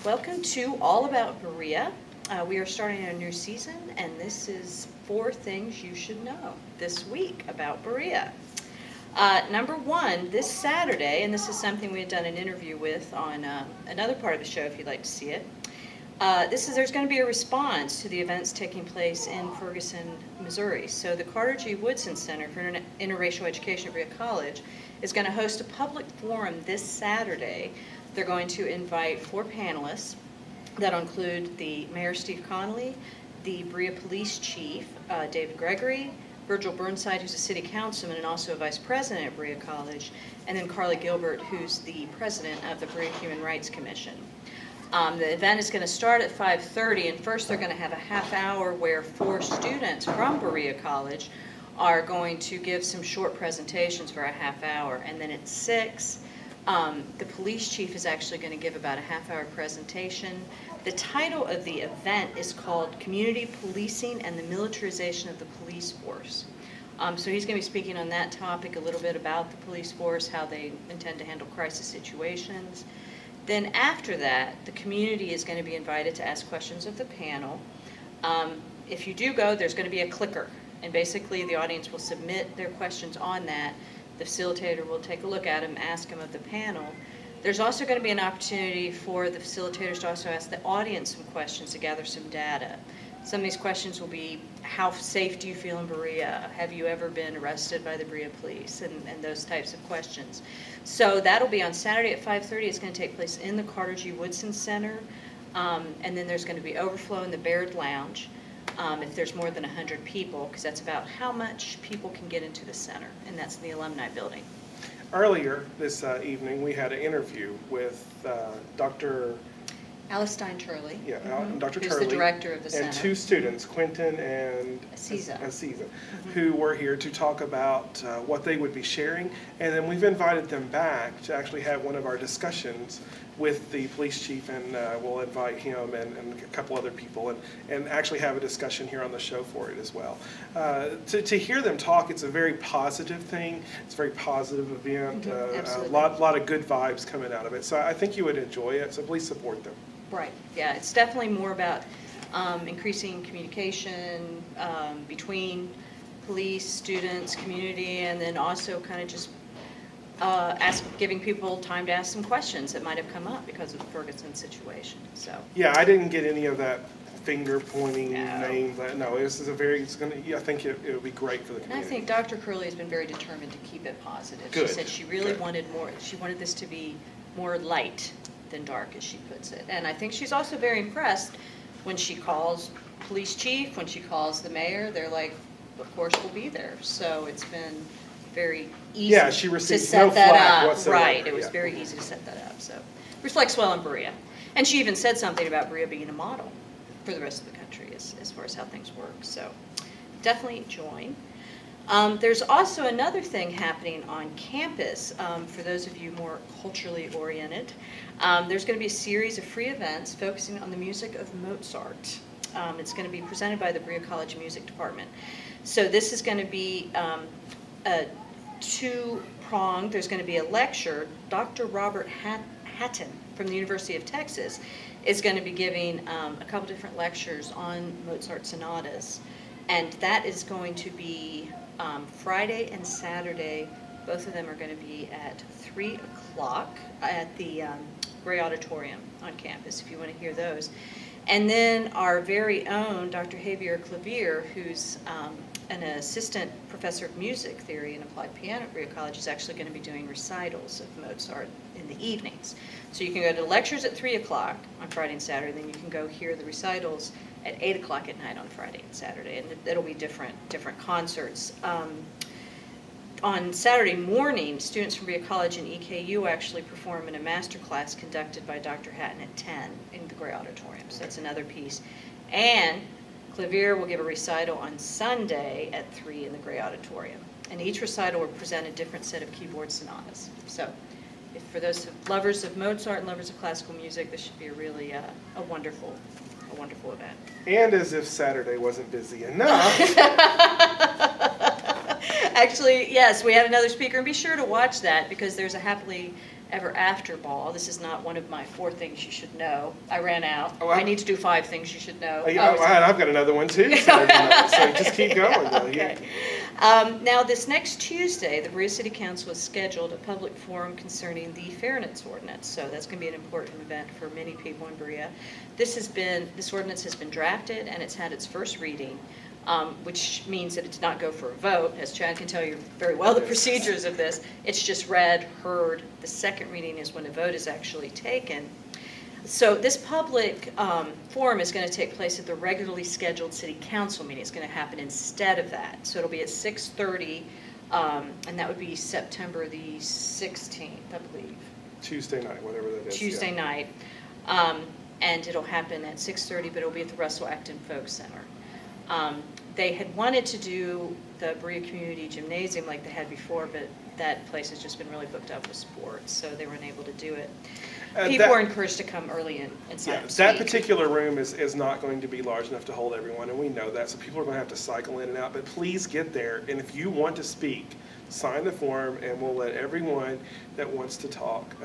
Welcome to All About Berea. We are starting a new season, and this is 4 things you should know this week about Berea. Number 1, this Saturday, and this is something we had done an interview with on another part of the show if you'd like to see it. There's going to be a response to the events taking place in Ferguson, Missouri. So the Carter G. Woodson Center for Interracial Education at Berea College is going to host a public forum this Saturday. They're going to invite 4 panelists that include the Mayor Steve Connolly, the Berea Police Chief David Gregory, Virgil Burnside, who's a city councilman and also a vice president at Berea College, and then Carly Gilbert, who's the president of the Berea Human Rights Commission. The event is going to start at 5:30, and first they're going to have a half hour where 4 students from Berea College are going to give some short presentations for a half hour, and then at 6, the police chief is actually going to give about a half-hour presentation. The title of the event is called Community Policing and the Militarization of the Police Force. So he's going to be speaking on that topic, a little bit about the police force, how they intend to handle crisis situations. Then after that, the community is going to be invited to ask questions of the panel. If you do go, there's going to be a clicker, and basically the audience will submit their questions on that. The facilitator will take a look at them, ask them of the panel. There's also going to be an opportunity for the facilitators to also ask the audience some questions to gather some data. Some of these questions will be, how safe do you feel in Berea? Have you ever been arrested by the Berea police? And those types of questions. So that'll be on Saturday at 5:30. It's going to take place in the Carter G. Woodson Center. And then there's going to be overflow in the Baird Lounge. If there's more than 100 people, because that's about how much people can get into the center, and that's in the alumni building. Earlier this evening, we had an interview with Dr. Alistine Turley, Dr. who's Turley, the director of the center, and 2 students, Quentin and Aziza, who were here to talk about what they would be sharing. And then we've invited them back to actually have one of our discussions with the police chief, and we'll invite him and a couple other people and actually have a discussion here on the show for it as well. To hear them talk, it's a very positive thing. It's a very positive event. A lot of good vibes coming out of it. So I think you would enjoy it, so please support them. Right, yeah, it's definitely more about increasing communication between police, students, community, and then also kind of just giving people time to ask some questions that might have come up because of the Ferguson situation. So yeah, I didn't get any of that finger pointing name. No, I think it would be great for the community. And I think Dr. Curley has been very determined to keep it positive. Good. She said she really wanted more. She wanted this to be more light than dark, as she puts it. And I think she's also very impressed when she calls police chief, when she calls the mayor. They're like, of course we'll be there. So it's been very easy she to received set no that flack up. whatsoever. Right, it was very easy to set that up. So reflects well on Berea. And she even said something about Berea being a model for the rest of the country as far as how things work. So definitely join. There's also another thing happening on campus for those of you more culturally oriented. There's going to be a series of free events focusing on the music of Mozart. It's going to be presented by the Berea College Music Department. So this is going to be a 2-pronged. There's going to be a lecture. Dr. Robert Hatton from the University of Texas is going to be giving a couple different lectures on Mozart sonatas. And that is going to be Friday and Saturday. Both of them are going to be at 3 o'clock at the Gray Auditorium on campus, if you want to hear those. And then our very own Dr. Javier Clavier, who's an assistant professor of music theory and applied piano at Berea College, is actually going to be doing recitals of Mozart in the evenings. So you can go to lectures at 3 o'clock on Friday and Saturday, and then you can go hear the recitals at 8 o'clock at night on Friday and Saturday, and it'll be different concerts. On Saturday morning, students from Berea College and EKU actually perform in a master class conducted by Dr. Hatton at 10 in the Gray Auditorium. So that's another piece. And Clavier will give a recital on Sunday at 3 in the Gray Auditorium. And each recital will present a different set of keyboard sonatas. So for those lovers of Mozart and lovers of classical music, this should be a really a wonderful event. And as if Saturday wasn't busy enough. Actually, yes, we had another speaker, and be sure to watch that because there's a happily ever after ball. This is not one of my 4 things you should know. I ran out. Oh, I need to do 5 things you should know. I've got another one too, so just keep going. Okay. Now, this next Tuesday, the Berea City Council has scheduled a public forum concerning the Fairness Ordinance. So that's going to be an important event for many people in Berea. This ordinance has been drafted and it's had its first reading. Which means that it did not go for a vote. As Chad can tell you very well the procedures of this. It's just read, heard. The second reading is when a vote is actually taken. So this public forum is going to take place at the regularly scheduled city council meeting. It's going to happen instead of that. So it'll be at 6:30, and that would be September the 16th, I believe. Tuesday night, whatever that is. Tuesday night. And it'll happen at 6:30, but it'll be at the Russell Acton Folk Center. They had wanted to do the Berea Community Gymnasium like they had before, but that place has just been really booked up with sports, so they weren't able to do it. People are encouraged to come early and sign up to that speak. particular room is not going to be large enough to hold everyone, and we know that, so people are going to have to cycle in and out, but please get there, and if you want to speak, sign the form, and we'll let everyone that wants to talk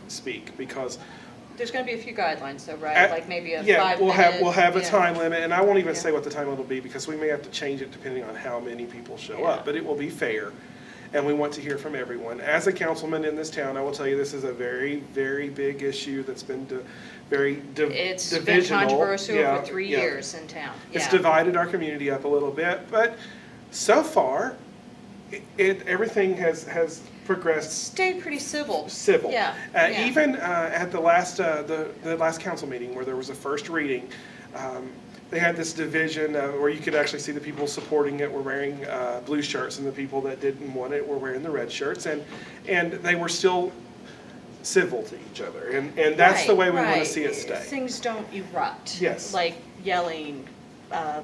speak, because there's going to be a few guidelines though, right? Like maybe a 5 minute. We'll have a yeah. time limit, and I won't even say what the time limit will be because we may have to change it depending on how many people show up. But it will be fair, and we want to hear from everyone. As a councilman in this town, I will tell you this is a very, very big issue that's been It's divisional. been controversial for 3 years in town. It's divided our community up a little bit, but so far, everything has progressed. Stayed pretty civil. Yeah. Even at the last council meeting where there was a first reading, they had this division where you could actually see the people supporting it were wearing blue shirts and the people that didn't want it were wearing the red shirts, and they were still civil to each other, and that's the way we want to see it stay. Things don't erupt. Yes. Like yelling,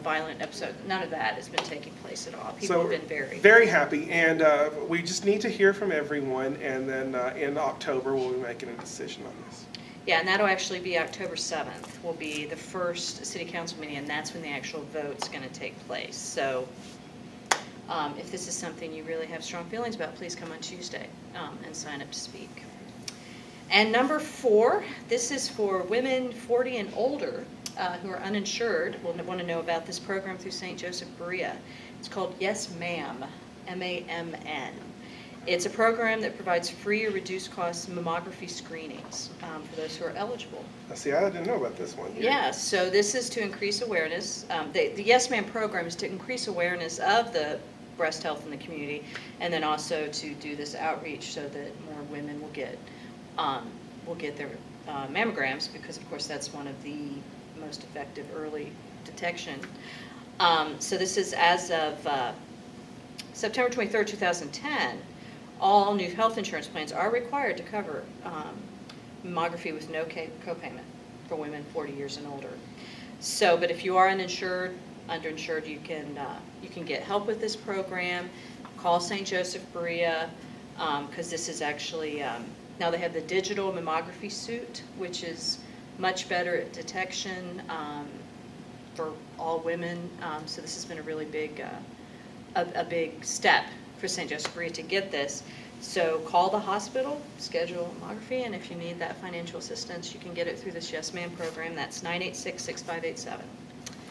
violent episode. None of that has been taking place at all. People have been very happy, and we just need to hear from everyone, and then in October we'll be making a decision on this. Yeah, and that'll actually be October 7th will be the first city council meeting, and that's when the actual vote's going to take place. So if this is something you really have strong feelings about, please come on Tuesday and sign up to speak. And number 4, this is for women 40 and older who are uninsured. Will want to know about this program through St. Joseph Berea. It's called Yes Ma'am, M-A-M-N. It's a program that provides free or reduced cost mammography screenings for those who are eligible. See, I didn't know about this one. Yeah, so this is to increase awareness. The Yes Ma'am program is to increase awareness of the breast health in the community, and then also to do this outreach so that more women will get their mammograms, because of course that's one of the most effective early detection. So this is as of September 23rd, 2010. All new health insurance plans are required to cover mammography with no copayment for women 40 years and older. So, but if you are uninsured, underinsured, you can get help with this program. Call St. Joseph Berea, because this is actually now they have the digital mammography suit, which is much better at detection for all women. So this has been a really big big step for St. Joseph Berea to get this. So call the hospital, schedule mammography, and if you need that financial assistance, you can get it through this Yes Ma'am program. That's 986-6587.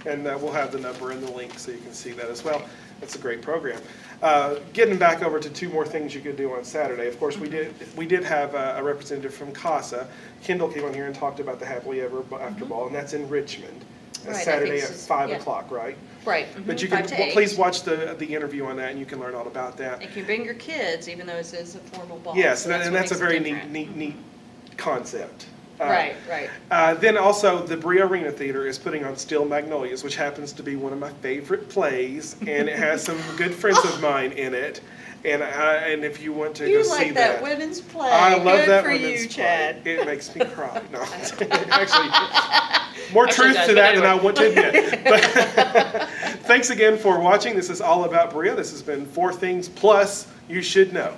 And we'll have the number in the link so you can see that as well. It's a great program. Getting back over to 2 more things you could do on Saturday. Of course, we did have a representative from CASA. Kendall came on here and talked about the Happily Ever After Ball, and that's in Richmond. Right, Saturday at 5 o'clock, right? Right. But you can please watch the interview on that, and you can learn all about that. And you can bring your kids, even though it is a formal ball. Yes, so and that's a very neat concept. Right. Then also, the Berea Arena Theater is putting on Steel Magnolias, which happens to be one of my favorite plays, and it has some good friends of mine in it. And if you want to go see that. You like that women's play. I love Good that for women's you, play. Chad. It makes me cry. No, actually, more truth does, to but that anyway. than I want to admit. But thanks again for watching. This is All About Berea. This has been 4 Things Plus You Should Know.